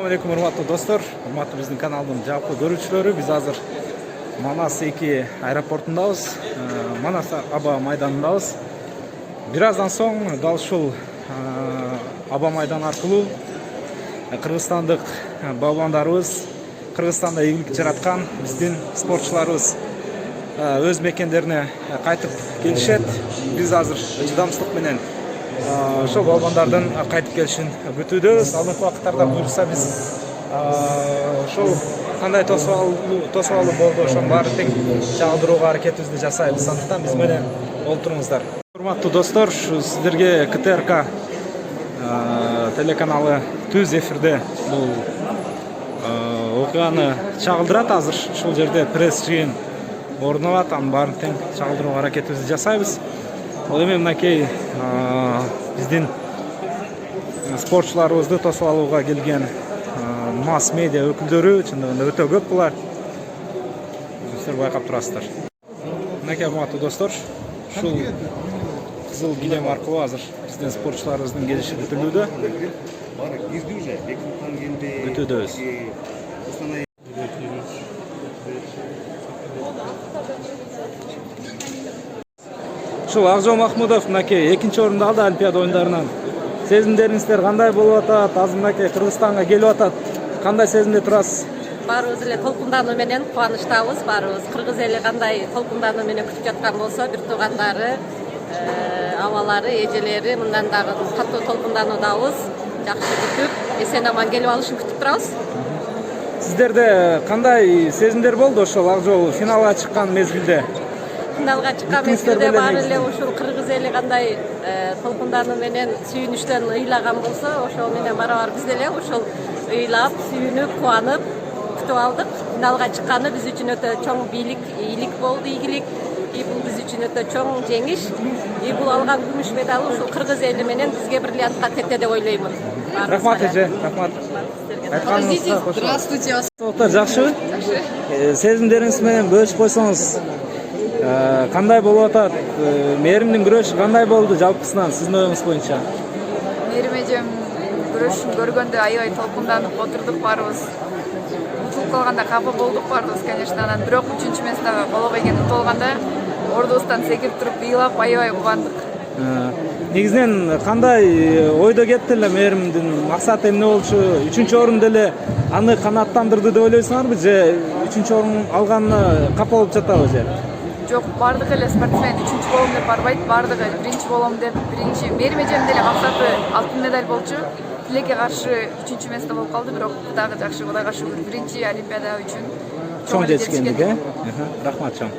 Assalamu alaikum урматтуу достор, урматтуу биздин каналдын жалпы көрүүчүлөрү. Биз азыр Манас 2 аэропортундабыз, Манас аба майданындабыз. Бир аздан соң дал ушул аба майдан аркылуу кыргызстандык балбандарыбыз, Кыргызстанда ийгилик жараткан биздин спортчуларыбыз өз мекендерине кайтып келишет. Биз азыр чыдамсыздык менен ошол балбандардын кайтып келишин күтүүдөбүз. Алдыңкы убакыттарда буюрса биз ошол кандай тосуалуу болду, ошонун баарын тең чагылдырууга аракетибизди жасайбыз. Андыктан биз менен олтуруңуздар. Урматтуу достор, сиздерге КТРК телеканалы түз эфирде бул окуяны чагылдырат. Азыр ушул жерде пресс жыйын орун алат, анын баарын тең чагылдырууга аракетибизди жасайбыз. Ал эми мынакей биздин спортчуларыбызды тосуп алууга келген масс медиа өкүлдөрү чындыгында өтө көп булар. Сиздер байкап турасыздар. Мынакей урматтуу достор, ушул кызыл килем аркылуу азыр биздин спортчуларыбыздын келиши күтүлүүдө. Күтүүдөбүз. Ушул Акжол Махмудов мынакей экинчи орунду алды Олимпиада оюндарынан. Сезимдериңиздер кандай болуп атат? Азыр мынакей Кыргызстанга келип атат. Кандай сезимде турасыз? Баарыбыз эле толкундануу менен кубанычтабыз. Баарыбыз кыргыз эли кандай толкундануу менен күтүп жаткан болсо, бир туугандары, абалары, эжелери мындан дагы катуу толкундануудабыз. Жакшы күтүп, эсен аман келип алышын күтүп турабыз. Сиздерде кандай сезимдер болду ошол Акжол финалга чыккан мезгилде? Финалга чыккан мезгилде баары эле ушул кыргыз эли кандай толкундануу менен сүйүнүчтөн ыйлаган болсо, ошол менен барабар биз деле ушул ыйлап, сүйүнүп, кубанып күтүп алдык. Финалга чыкканы биз үчүн өтө чоң ийгилик болду, ийгилик. Бул биз үчүн өтө чоң жеңиш. Бул алган күмүш медал ушул кыргыз эли менен бизге бриллиантка тетте деп ойлоймун. Рахмат эже, рахмат. Здравствуйте. Жакшыбы? Жакшы. Сезимдериңиз менен бөлүшүп койсоңуз, кандай болуп атат? Мээримдин күрөшү кандай болду жалпысынан сиздин оюңуз боюнча? Мээрим эжем күрөшүн көргөндө аябай толкунданып отурдук баарыбыз. Утулуп калганда капа болдук баарыбыз, конечно. Анан бирок 3-месте коло койгон утулганда ордубуздан секирип туруп ыйлап аябай кубандык. Негизинен кандай ойдо кетти эле мээримдин максаты эмне болчу? 3-орун деле аны канааттандырды деп ойлойсуңарбы же 3-орун алганына капа болуп жатабы же? Жок, бардык эле спортсмен 3 болом деп барбайт, бардыгы 1 болом деп. Мээрим эжем деле максаты алтын медаль болчу. Тилекке каршы 3-месте болуп калды, бирок дагы жакшы, Кудайга шүгүр, 1 Олимпиада үчүн чоң жетишкендик, Рахмат чоң.